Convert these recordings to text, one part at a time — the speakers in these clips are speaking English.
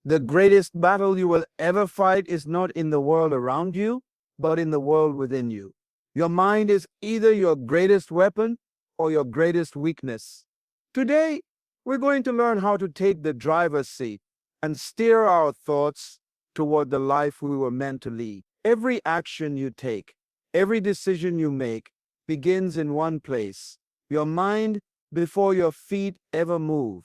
The greatest battle you will ever fight is not in the world around you, but in the world within you. Your mind is either your greatest weapon or your greatest weakness. Today, we're going to learn how to take the driver's seat and steer our thoughts toward the life we were meant to lead. Every action you take, every decision you make begins in one place, your mind, before your feet ever move.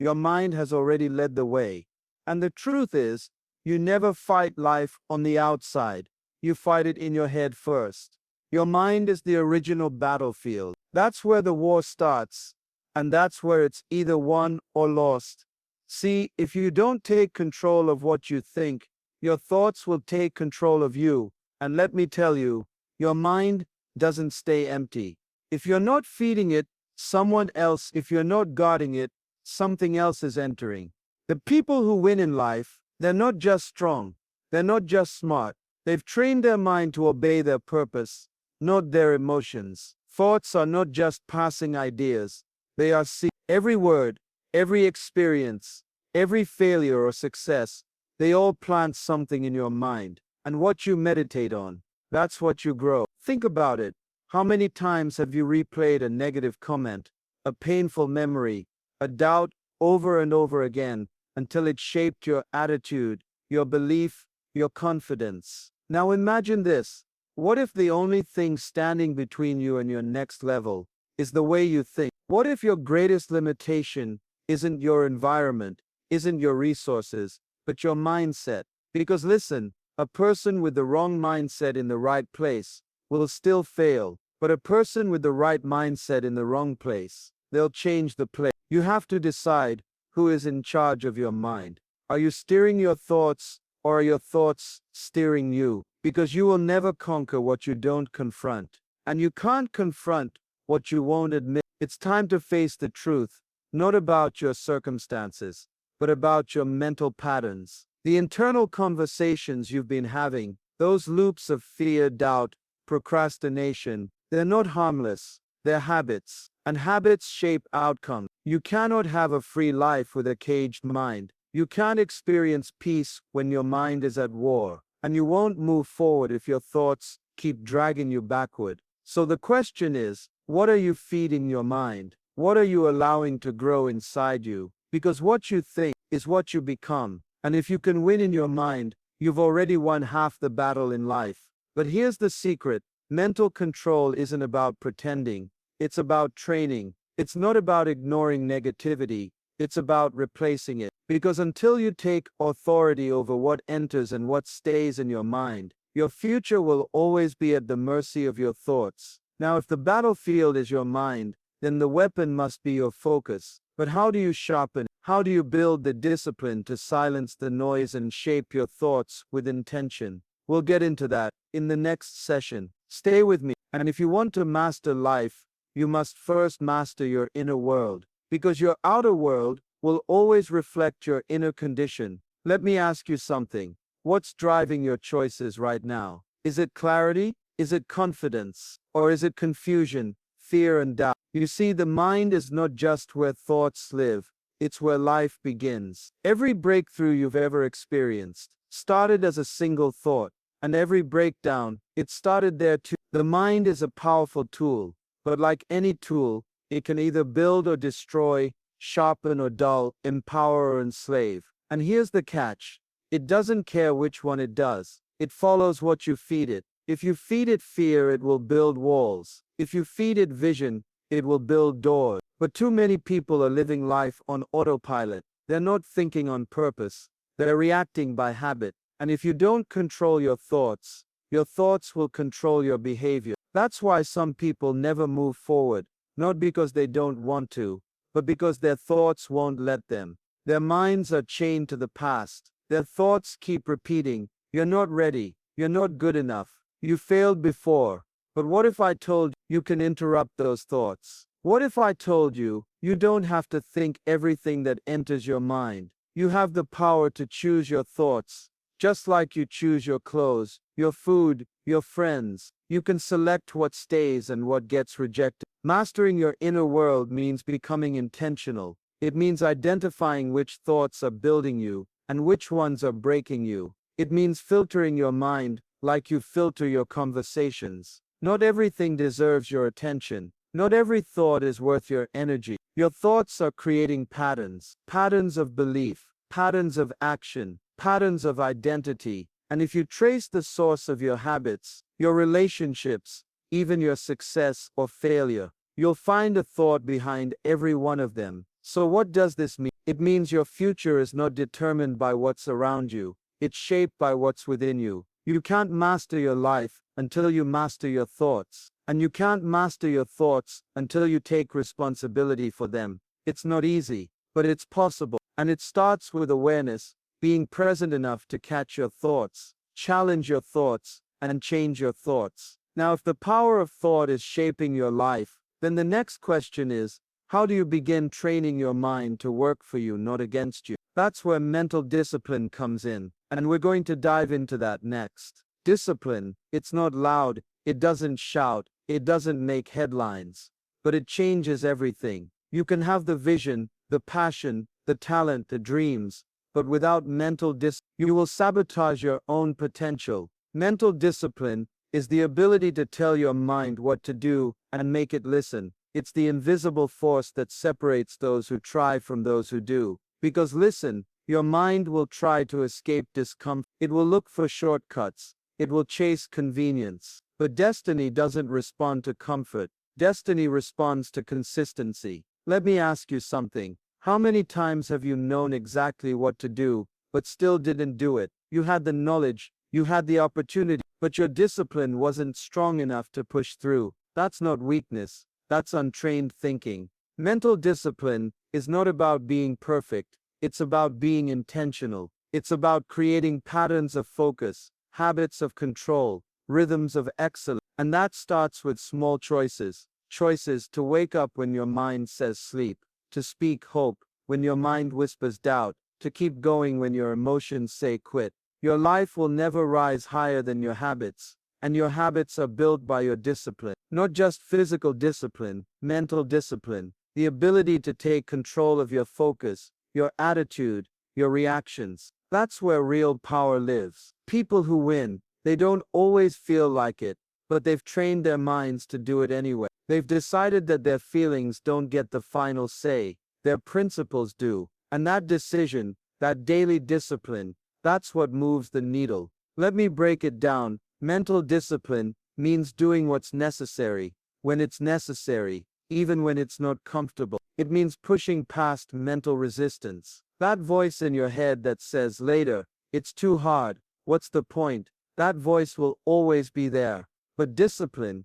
Your mind has already led the way. And the truth is, you never fight life on the outside. You fight it in your head first. Your mind is the original battlefield. That's where the war starts, and that's where it's either won or lost. See, if you don't take control of what you think, your thoughts will take control of you. And let me tell you, your mind doesn't stay empty. If you're not feeding it, if you're not guarding it, something else is entering. The people who win in life, they're not just strong, they're not just smart. They've trained their mind to obey their purpose, not their emotions. Thoughts are not just passing ideas. They are every word, every experience, every failure or success. They all plant something in your mind. And what you meditate on, that's what you grow. Think about it. How many times have you replayed a negative comment, a painful memory, a doubt over and over again until it shaped your attitude, your belief, your confidence? Now imagine this. What if the only thing standing between you and your next level is the way you think? What if your greatest limitation isn't your environment, isn't your resources, but your mindset? Because listen, a person with the wrong mindset in the right place will still fail, but a person with the right mindset in the wrong place, they'll change the play. You have to decide who is in charge of your mind. Are you steering your thoughts, or are your thoughts steering you? Because you will never conquer what you don't confront, and you can't confront what you won't admit. It's time to face the truth, not about your circumstances, but about your mental patterns. The internal conversations you've been having, those loops of fear, doubt, procrastination, they're not harmless, they're habits, and habits shape outcomes. You cannot have a free life with a caged mind. You can't experience peace when your mind is at war, and you won't move forward if your thoughts keep dragging you backward. So the question is, what are you feeding your mind? What are you allowing to grow inside you? Because what you think is what you become. And if you can win in your mind, you've already won half the battle in life. But here's the secret. Mental control isn't about pretending. It's about training. It's not about ignoring negativity. It's about replacing it. Because until you take authority over what enters and what stays in your mind, your future will always be at the mercy of your thoughts. Now, if the battlefield is your mind, then the weapon must be your focus. But how do you sharpen? How do you build the discipline to silence the noise and shape your thoughts with intention? We'll get into that in the next session. Stay with me. And if you want to master life, you must first master your inner world, because your outer world will always reflect your inner condition. Let me ask you something. What's driving your choices right now? Is it clarity? Is it confidence? Or is it confusion, fear, and doubt? You see, the mind is not just where thoughts live. It's where life begins. Every breakthrough you've ever experienced started as a single thought, and every breakdown, it started there too. The mind is a powerful tool, but like any tool, it can either build or destroy, sharpen or dull, empower or enslave. And here's the catch. It doesn't care which one it does. It follows what you feed it. If you feed it fear, it will build walls. If you feed it vision, it will build doors. But too many people are living life on autopilot. They're not thinking on purpose. They're reacting by habit. And if you don't control your thoughts will control your behavior. That's why some people never move forward, not because they don't want to, but because their thoughts won't let them. Their minds are chained to the past. Their thoughts keep repeating, "You're not ready. You're not good enough. You failed before." But what if I told you can interrupt those thoughts? What if I told you, you don't have to think everything that enters your mind? You have the power to choose your thoughts, just like you choose your clothes, your food, your friends. You can select what stays and what gets rejected. Mastering your inner world means becoming intentional. It means identifying which thoughts are building you and which ones are breaking you. It means filtering your mind like you filter your conversations. Not everything deserves your attention. Not every thought is worth your energy. Your thoughts are creating patterns, patterns of belief, patterns of action, patterns of identity. And if you trace the source of your habits, your relationships, even your success or failure, you'll find a thought behind every one of them. So what does this mean? It means your future is not determined by what's around you. It's shaped by what's within you. You can't master your life until you master your thoughts. And you can't master your thoughts until you take responsibility for them. It's not easy, but it's possible. And it starts with awareness, being present enough to catch your thoughts, challenge your thoughts, and change your thoughts. Now, if the power of thought is shaping your life, then the next question is, how do you begin training your mind to work for you, not against you? That's where mental discipline comes in, and we're going to dive into that next. Discipline, it's not loud, it doesn't shout, it doesn't make headlines, but it changes everything. You can have the vision, the passion, the talent, the dreams, but without mental discipline, you will sabotage your own potential. Mental discipline is the ability to tell your mind what to do and make it listen. It's the invisible force that separates those who try from those who do. Because listen, your mind will try to escape discomfort. It will look for shortcuts. It will chase convenience. But destiny doesn't respond to comfort. Destiny responds to consistency. Let me ask you something. How many times have you known exactly what to do, but still didn't do it? You had the knowledge, you had the opportunity, but your discipline wasn't strong enough to push through. That's not weakness. That's untrained thinking. Mental discipline is not about being perfect. It's about being intentional. It's about creating patterns of focus, habits of control, rhythms of excellence. And that starts with small choices. Choices to wake up when your mind says sleep, to speak hope when your mind whispers doubt, to keep going when your emotions say quit. Your life will never rise higher than your habits, and your habits are built by your discipline. Not just physical discipline, mental discipline, the ability to take control of your focus, your attitude, your reactions. That's where real power lives. People who win, they don't always feel like it, but they've trained their minds to do it anyway. They've decided that their feelings don't get the final say, their principles do. And that decision, that daily discipline, that's what moves the needle. Let me break it down. Mental discipline means doing what's necessary, when it's necessary, even when it's not comfortable. It means pushing past mental resistance. That voice in your head that says later, it's too hard, what's the point? That voice will always be there. But discipline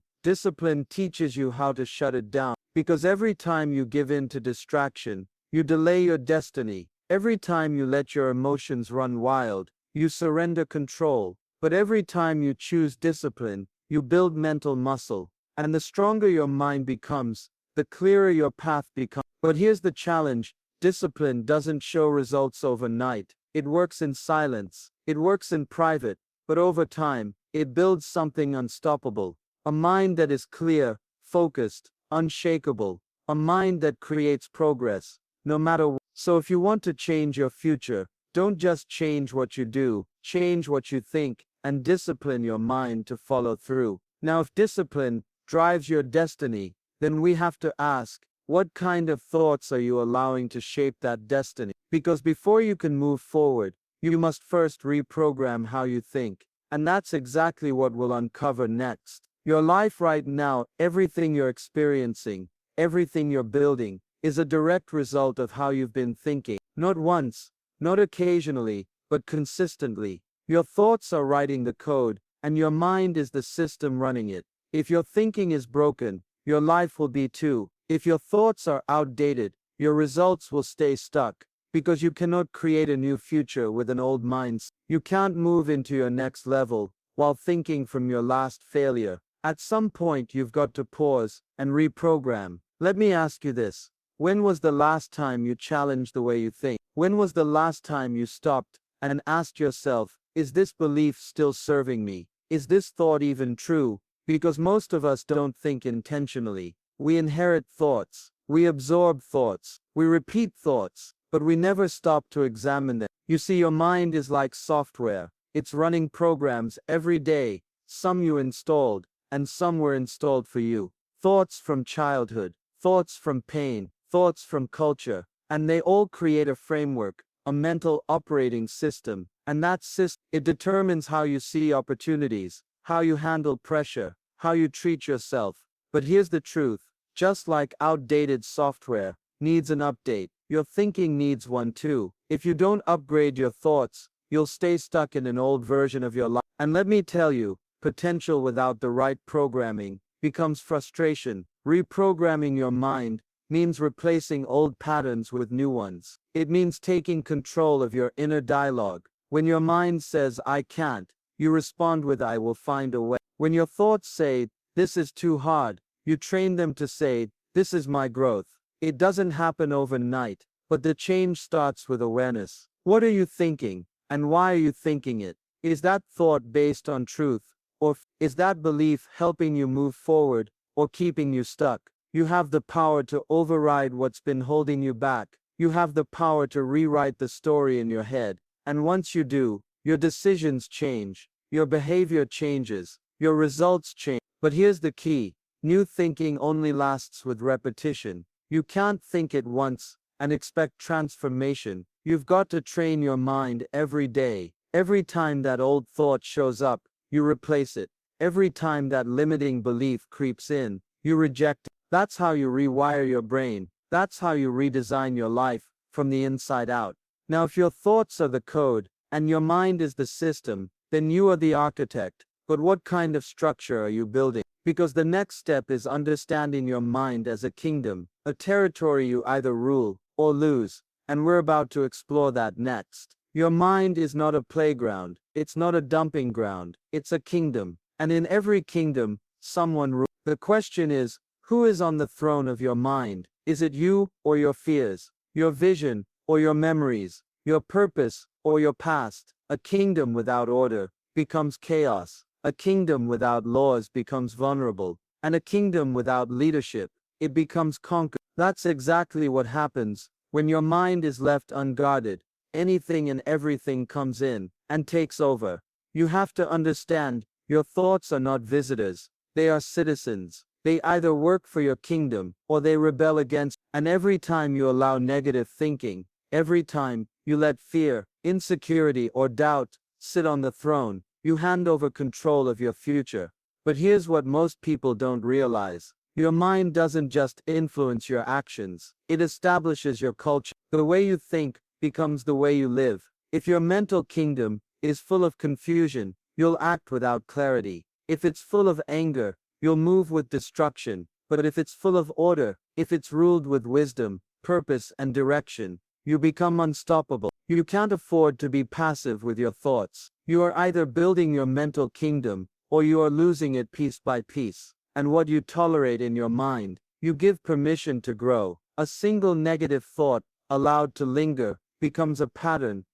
teaches you how to shut it down. Because every time you give in to distraction, you delay your destiny. Every time you let your emotions run wild, you surrender control. But every time you choose discipline, you build mental muscle. And the stronger your mind becomes, the clearer your path becomes. But here's the challenge. Discipline doesn't show results overnight. It works in silence. It works in private. But over time, it builds something unstoppable. A mind that is clear, focused, unshakable. A mind that creates progress, no matter what. So if you want to change your future, don't just change what you do, change what you think, and discipline your mind to follow through. Now, if discipline drives your destiny, then we have to ask, what kind of thoughts are you allowing to shape that destiny? Because before you can move forward, you must first reprogram how you think. And that's exactly what we'll uncover next. Your life right now, everything you're experiencing, everything you're building, is a direct result of how you've been thinking. Not once, not occasionally, but consistently. Your thoughts are writing the code, and your mind is the system running it. If your thinking is broken, your life will be too. If your thoughts are outdated, your results will stay stuck. Because you cannot create a new future with an old mindset. You can't move into your next level while thinking from your last failure. At some point, you've got to pause and reprogram. Let me ask you this. When was the last time you challenged the way you think? When was the last time you stopped and asked yourself, is this belief still serving me? Is this thought even true? Because most of us don't think intentionally. We inherit thoughts. We absorb thoughts. We repeat thoughts. but we never stop to examine them. You see, your mind is like software. It's running programs every day. Some you installed, and some were installed for you. Thoughts from childhood, thoughts from pain, thoughts from culture, and they all create a framework, a mental operating system. And that system, it determines how you see opportunities, how you handle pressure, how you treat yourself. But here's the truth. Just like outdated software needs an update, your thinking needs one too. If you don't upgrade your thoughts, you'll stay stuck in an old version of your life. And let me tell you, potential without the right programming becomes frustration. Reprogramming your mind means replacing old patterns with new ones. It means taking control of your inner dialogue. When your mind says, I can't, you respond with, I will find a way. When your thoughts say, this is too hard, you train them to say, this is my growth. It doesn't happen overnight, but the change starts with awareness. What are you thinking, and why are you thinking it? Is that thought based on truth, or is that belief helping you move forward, or keeping you stuck? You have the power to override what's been holding you back. You have the power to rewrite the story in your head. And once you do, your decisions change, your behavior changes, your results change. But here's the key. New thinking only lasts with repetition. You can't think it once and expect transformation. You've got to train your mind every day. Every time that old thought shows up, you replace it. Every time that limiting belief creeps in, you reject it. That's how you rewire your brain. That's how you redesign your life from the inside out. Now, if your thoughts are the code and your mind is the system, then you are the architect. But what kind of structure are you building? Because the next step is understanding your mind as a kingdom, a territory you either rule or lose, and we're about to explore that next. Your mind is not a playground, it's not a dumping ground, it's a kingdom, and in every kingdom, someone rules. The question is, who is on the throne of your mind? Is it you or your fears, your vision or your memories, your purpose or your past? A kingdom without order becomes chaos. A kingdom without laws becomes vulnerable, and a kingdom without leadership, it becomes conquered. That's exactly what happens when your mind is left unguarded. Anything and everything comes in and takes over. You have to understand, your thoughts are not visitors, they are citizens. They either work for your kingdom or they rebel against. And every time you allow negative thinking, every time you let fear, insecurity, or doubt sit on the throne, you hand over control of your future. But here's what most people don't realize. Your mind doesn't just influence your actions, it establishes your culture. The way you think becomes the way you live. If your mental kingdom is full of confusion, you'll act without clarity. If it's full of anger, you'll move with destruction. But if it's full of order, if it's ruled with wisdom, purpose, and direction, you become unstoppable. You can't afford to be passive with your thoughts. You are either building your mental kingdom, or you are losing it piece by piece. And what you tolerate in your mind, you give permission to grow. A single negative thought, allowed to linger, becomes a pattern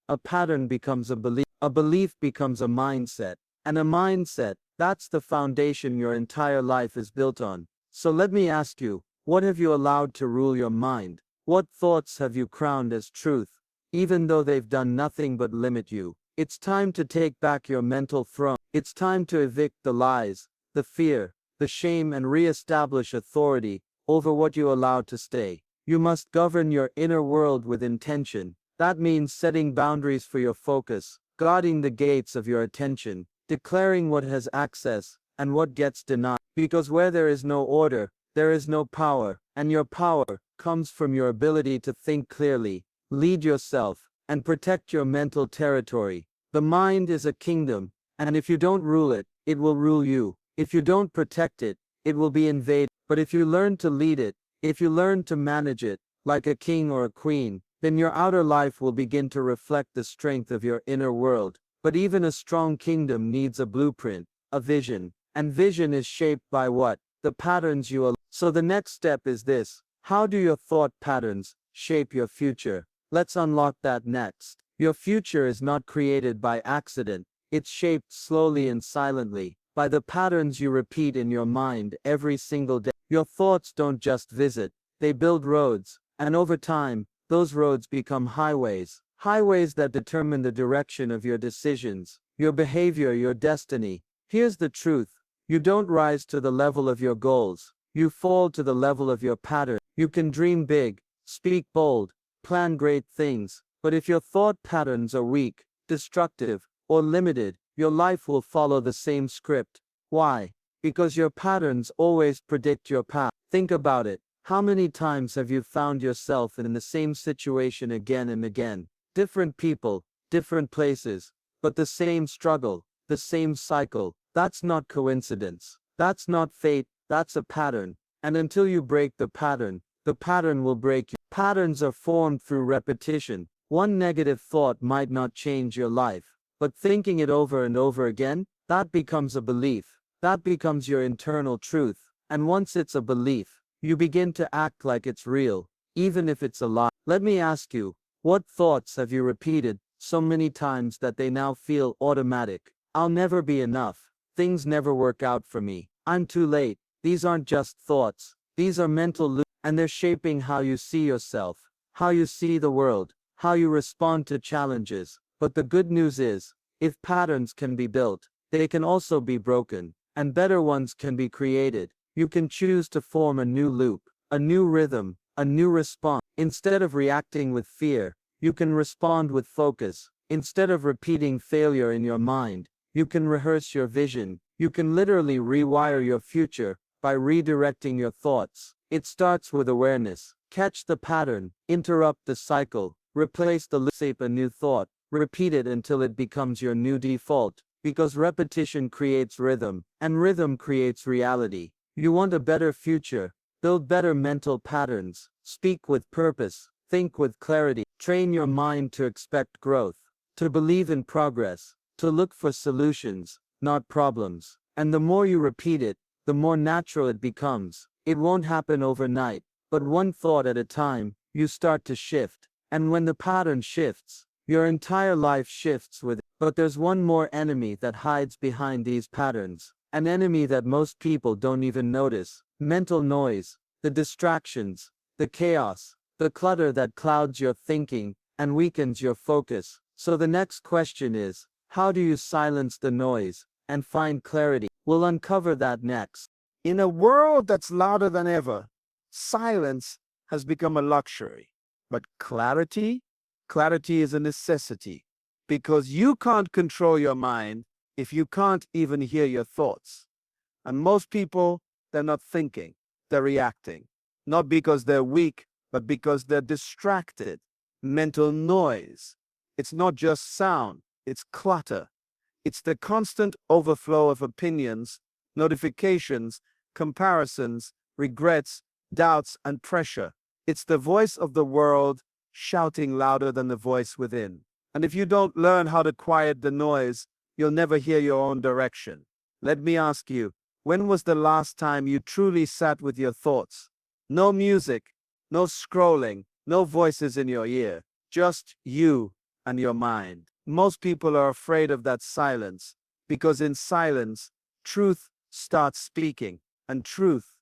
becomes a belief becomes a mindset, and a mindset, that's the foundation your entire life is built on. So let me ask you, what have you allowed to rule your mind? What thoughts have you crowned as truth, even though they've done nothing but limit you? It's time to take back your mental throne. It's time to evict the lies, the fear, the shame, and re-establish authority over what you allow to stay. You must govern your inner world with intention. That means setting boundaries for your focus, guarding the gates of your attention, declaring what has access and what gets denied. Because where there is no order, there is no power, and your power comes from your ability to think clearly, lead yourself, and protect your mental territory. The mind is a kingdom, and if you don't rule it, it will rule you. If you don't protect it, it will be invaded. But if you learn to lead it, if you learn to manage it, like a king or a queen, then your outer life will begin to reflect the strength of your inner world. But even a strong kingdom needs a blueprint, a vision. And vision is shaped by what? The patterns you allow. So the next step is this. How do your thought patterns shape your future? Let's unlock that next. Your future is not created by accident. It's shaped slowly and silently by the patterns you repeat in your mind every single day. Your thoughts don't just visit, they build roads, and over time, those roads become highways. Highways that determine the direction of your decisions, your behavior, your destiny. Here's the truth. You don't rise to the level of your goals. You fall to the level of your pattern. You can dream big, speak bold, plan great things, but if your thought patterns are weak, destructive, or limited, your life will follow the same script. Why? Because your patterns always predict your path. Think about it. How many times have you found yourself in the same situation again and again? Different people, different places, but the same struggle, the same cycle. That's not coincidence. That's not fate. That's a pattern. And until you break the pattern will break you. Patterns are formed through repetition. One negative thought might not change your life, but thinking it over and over again, that becomes a belief. That becomes your internal truth. And once it's a belief, you begin to act like it's real, even if it's a lie. Let me ask you, what thoughts have you repeated so many times that they now feel automatic? I'll never be enough. Things never work out for me. I'm too late. These aren't just thoughts. These are mental loops, and they're shaping how you see yourself, how you see the world, how you respond to challenges. But the good news is, if patterns can be built, they can also be broken, and better ones can be created. You can choose to form a new loop, a new rhythm, a new response. Instead of reacting with fear, you can respond with focus. Instead of repeating failure in your mind, you can rehearse your vision. You can literally rewire your future by redirecting your thoughts. It starts with awareness. Catch the pattern, interrupt the cycle, replace the loop, shape a new thought, repeat it until it becomes your new default. Because repetition creates rhythm, and rhythm creates reality. You want a better future? Build better mental patterns. Speak with purpose. Think with clarity. Train your mind to expect growth, to believe in progress, to look for solutions, not problems. And the more you repeat it, the more natural it becomes. It won't happen overnight, but one thought at a time, you start to shift. And when the pattern shifts, your entire life shifts with it. But there's one more enemy that hides behind these patterns. An enemy that most people don't even notice. Mental noise, the distractions, the chaos, the clutter that clouds your thinking and weakens your focus. So the next question is, how do you silence the noise and find clarity? We'll uncover that next. In a world that's louder than ever, silence has become a luxury. But clarity is a necessity. Because you can't control your mind if you can't even hear your thoughts. And most people, they're not thinking, they're reacting. Not because they're weak, but because they're distracted. Mental noise. It's not just sound, it's clutter. It's the constant overflow of opinions, notifications, comparisons, regrets, doubts, and pressure. It's the voice of the world shouting louder than the voice within. And if you don't learn how to quiet the noise, you'll never hear your own direction. Let me ask you, when was the last time you truly sat with your thoughts? No music, no scrolling, no voices in your ear, just you and your mind. Most people are afraid of that silence, because in silence, truth starts speaking. And truth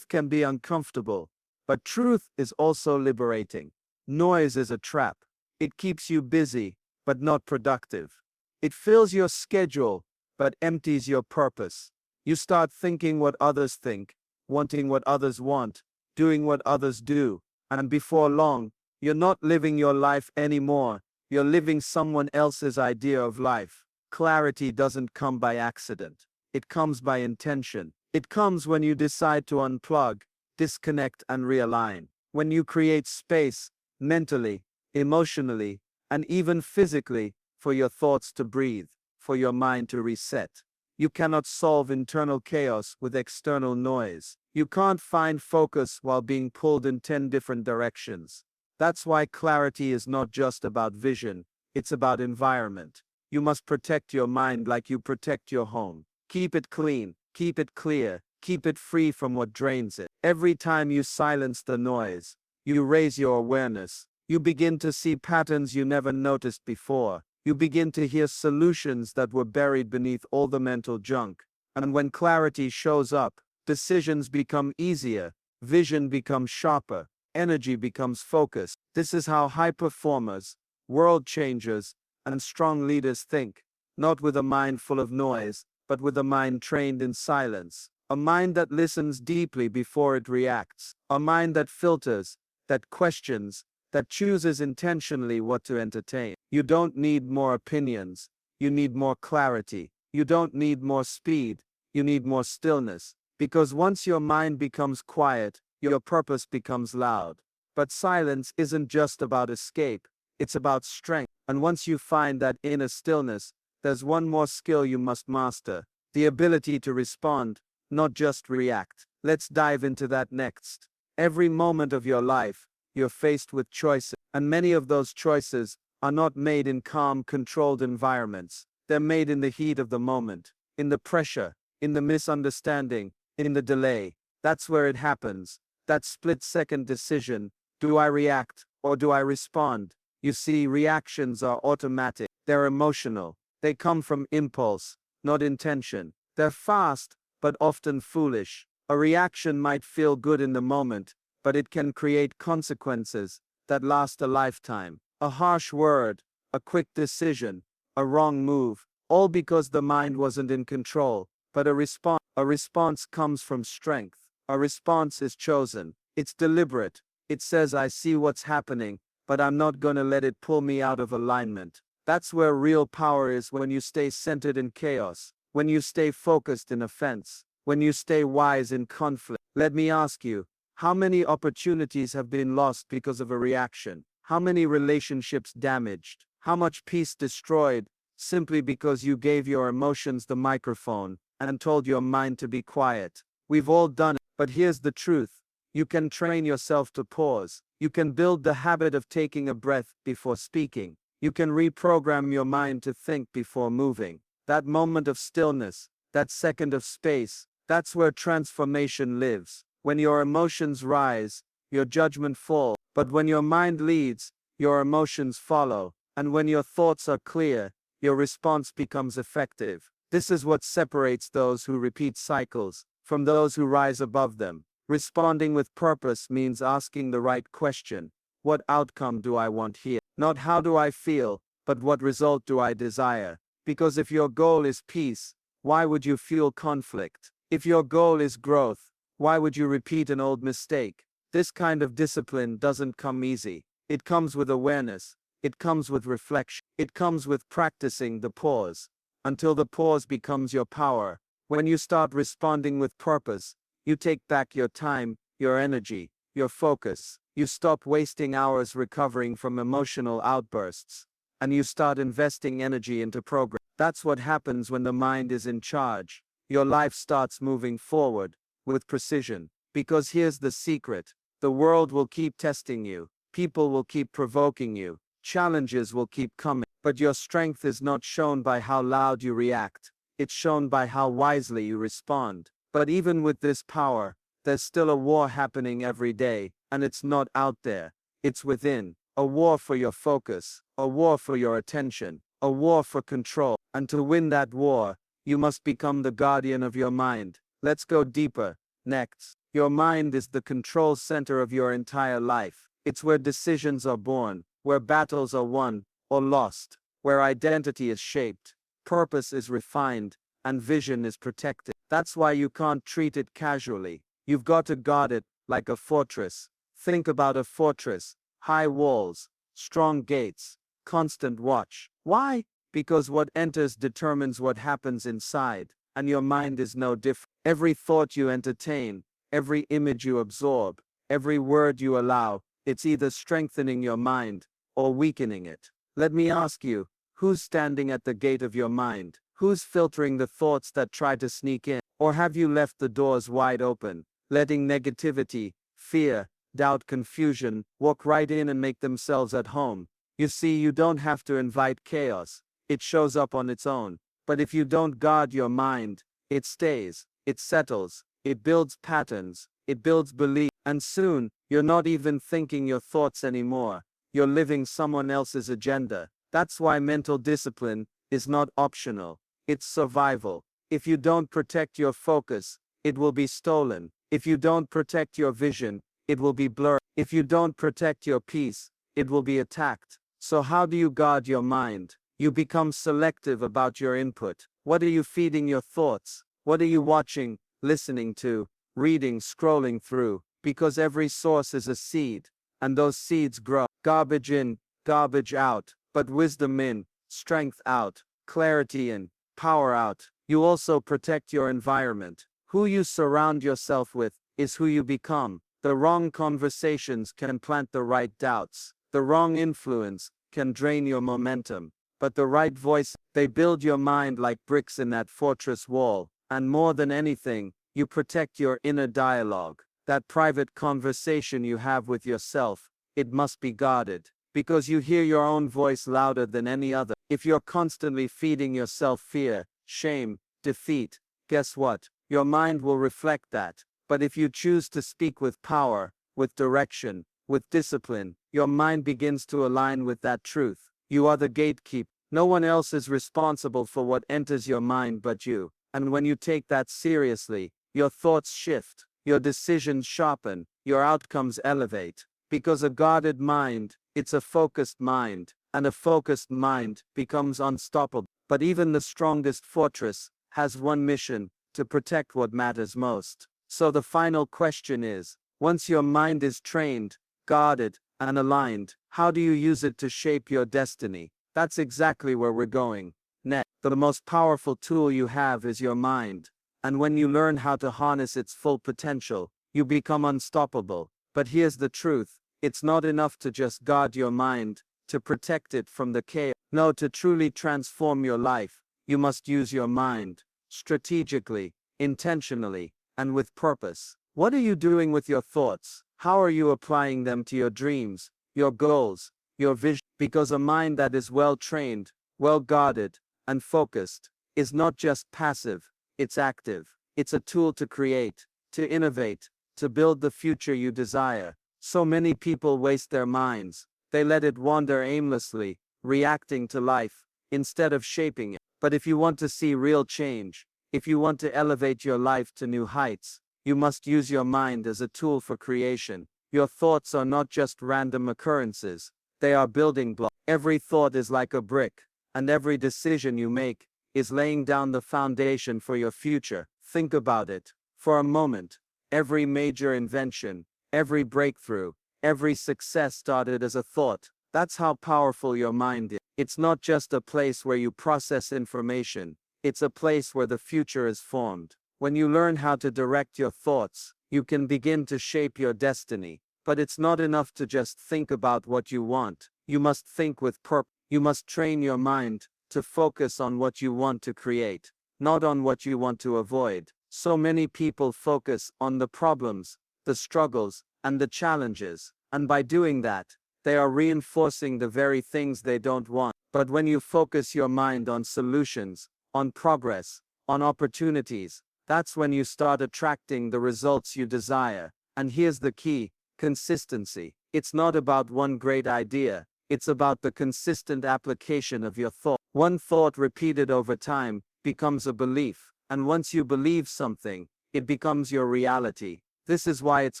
can be uncomfortable, but truth is also liberating. Noise is a trap. It keeps you busy, but not productive. It fills your schedule, but empties your purpose. You start thinking what others think, wanting what others want, doing what others do, and before long, you're not living your life anymore. You're living someone else's idea of life. Clarity doesn't come by accident. It comes by intention. It comes when you decide to unplug, disconnect, and realign. When you create space, mentally, emotionally, and even physically, for your thoughts to breathe, for your mind to reset. You cannot solve internal chaos with external noise. You can't find focus while being pulled in 10 different directions. That's why clarity is not just about vision, it's about environment. You must protect your mind like you protect your home. Keep it clean, keep it clear, keep it free from what drains it. Every time you silence the noise, you raise your awareness. You begin to see patterns you never noticed before. You begin to hear solutions that were buried beneath all the mental junk. And when clarity shows up, decisions become easier, vision becomes sharper, energy becomes focused. This is how high performers, world changers, and strong leaders think, not with a mind full of noise, but with a mind trained in silence. A mind that listens deeply before it reacts. A mind that filters, that questions, that chooses intentionally what to entertain. You don't need more opinions. You need more clarity. You don't need more speed. You need more stillness. Because once your mind becomes quiet, your purpose becomes loud. But silence isn't just about escape. It's about strength. And once you find that inner stillness, there's one more skill you must master. The ability to respond, not just react. Let's dive into that next. Every moment of your life, you're faced with choices, and many of those choices are not made in calm, controlled environments. They're made in the heat of the moment, in the pressure, in the misunderstanding, in the delay. That's where it happens. That split-second decision. Do I react or do I respond? You see, reactions are automatic. They're emotional. They come from impulse, not intention. They're fast, but often foolish. A reaction might feel good in the moment, but it can create consequences that last a lifetime. A harsh word, a quick decision, a wrong move, all because the mind wasn't in control. But a response comes from strength. A response is chosen. It's deliberate. It says, I see what's happening, but I'm not gonna let it pull me out of alignment. That's where real power is, when you stay centered in chaos, when you stay focused in offense, when you stay wise in conflict. Let me ask you, how many opportunities have been lost because of a reaction? How many relationships damaged? How much peace destroyed simply because you gave your emotions the microphone and told your mind to be quiet? We've all done it, but here's the truth. You can train yourself to pause. You can build the habit of taking a breath before speaking. You can reprogram your mind to think before moving. That moment of stillness, that second of space, that's where transformation lives. When your emotions rise, your judgment falls. But when your mind leads, your emotions follow. And when your thoughts are clear, your response becomes effective. This is what separates those who repeat cycles from those who rise above them. Responding with purpose means asking the right question. What outcome do I want here? Not how do I feel, but what result do I desire? Because if your goal is peace, why would you fuel conflict? If your goal is growth, why would you repeat an old mistake? This kind of discipline doesn't come easy. It comes with awareness. It comes with reflection. It comes with practicing the pause, until the pause becomes your power. When you start responding with purpose, you take back your time, your energy, your focus. You stop wasting hours recovering from emotional outbursts, and you start investing energy into progress. That's what happens when the mind is in charge. Your life starts moving forward with precision. Because here's the secret. The world will keep testing you. People will keep provoking you. Challenges will keep coming. But your strength is not shown by how loud you react. It's shown by how wisely you respond. But even with this power, there's still a war happening every day, and it's not out there. It's within. A war for your focus, a war for your attention, a war for control. And to win that war, you must become the guardian of your mind. Let's go deeper. Next, your mind is the control center of your entire life. It's where decisions are born, where battles are won or lost, where identity is shaped, purpose is refined, and vision is protected. That's why you can't treat it casually. You've got to guard it like a fortress. Think about a fortress: high walls, strong gates, constant watch. Why? Because what enters determines what happens inside, and your mind is no different. Every thought you entertain, every image you absorb, every word you allow, it's either strengthening your mind or weakening it. Let me ask you, who's standing at the gate of your mind? Who's filtering the thoughts that try to sneak in? Or have you left the doors wide open, letting negativity, fear, doubt, confusion walk right in and make themselves at home? You see, you don't have to invite chaos. It shows up on its own. But if you don't guard your mind, it stays, it settles, it builds patterns, it builds belief, and soon, you're not even thinking your thoughts anymore. You're living someone else's agenda. That's why mental discipline is not optional. It's survival. If you don't protect your focus, it will be stolen. If you don't protect your vision, it will be blurred. If you don't protect your peace, it will be attacked. So how do you guard your mind? You become selective about your input. What are you feeding your thoughts? What are you watching, listening to, reading, scrolling through? Because every source is a seed, and those seeds grow. Garbage in, garbage out, but wisdom in, strength out, clarity in, power out. You also protect your environment. Who you surround yourself with is who you become. The wrong conversations can plant the right doubts. The wrong influence can drain your momentum. But the right voice, they build your mind like bricks in that fortress wall. And more than anything, you protect your inner dialogue. That private conversation you have with yourself, it must be guarded. Because you hear your own voice louder than any other. If you're constantly feeding yourself fear, shame, defeat, guess what? Your mind will reflect that. But if you choose to speak with power, with direction, with discipline, your mind begins to align with that truth. You are the gatekeeper. No one else is responsible for what enters your mind but you. And when you take that seriously, your thoughts shift, your decisions sharpen, your outcomes elevate. Because a guarded mind, it's a focused mind, and a focused mind becomes unstoppable. But even the strongest fortress has one mission: to protect what matters most. So the final question is, once your mind is trained, guarded, and aligned, how do you use it to shape your destiny? That's exactly where we're going next. The most powerful tool you have is your mind. And when you learn how to harness its full potential, you become unstoppable. But here's the truth: it's not enough to just guard your mind, to protect it from the chaos. No, to truly transform your life, you must use your mind strategically, intentionally, and with purpose. What are you doing with your thoughts? How are you applying them to your dreams, your goals, your vision? Because a mind that is well trained, well guarded, and focused is not just passive, it's active. It's a tool to create, to innovate, to build the future you desire. So many people waste their minds. They let it wander aimlessly, reacting to life, instead of shaping it. But if you want to see real change, if you want to elevate your life to new heights, you must use your mind as a tool for creation. Your thoughts are not just random occurrences, they are building blocks. Every thought is like a brick, and every decision you make is laying down the foundation for your future. Think about it for a moment. Every major invention, every breakthrough, every success started as a thought. That's how powerful your mind is. It's not just a place where you process information, it's a place where the future is formed. When you learn how to direct your thoughts, you can begin to shape your destiny. But it's not enough to just think about what you want. You must think with purpose. You must train your mind to focus on what you want to create, not on what you want to avoid. So many people focus on the problems, the struggles, and the challenges. And by doing that, they are reinforcing the very things they don't want. But when you focus your mind on solutions, on progress, on opportunities, that's when you start attracting the results you desire. And here's the key: consistency. It's not about one great idea, it's about the consistent application of your thought. One thought repeated over time becomes a belief, and once you believe something, it becomes your reality. This is why it's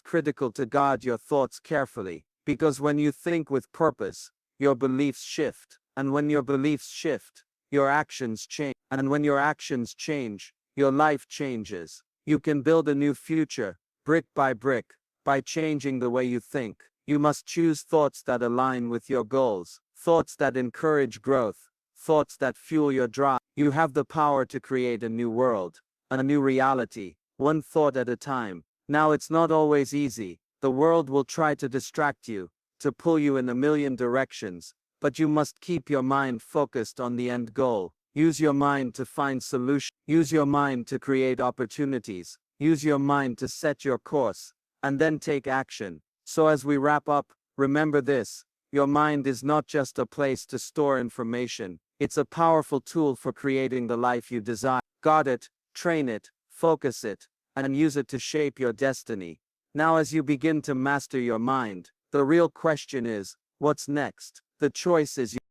critical to guard your thoughts carefully, because when you think with purpose, your beliefs shift, and when your beliefs shift, your actions change, and when your actions change, your life changes. You can build a new future, brick by brick, by changing the way you think. You must choose thoughts that align with your goals, thoughts that encourage growth, thoughts that fuel your drive. You have the power to create a new world, a new reality, one thought at a time. Now, it's not always easy. The world will try to distract you, to pull you in a million directions, but you must keep your mind focused on the end goal. Use your mind to find solutions. Use your mind to create opportunities. Use your mind to set your course, and then take action. So as we wrap up, remember this: your mind is not just a place to store information. It's a powerful tool for creating the life you desire. Guard it, train it, focus it, and use it to shape your destiny. Now, as you begin to master your mind, the real question is, what's next? The choice is yours.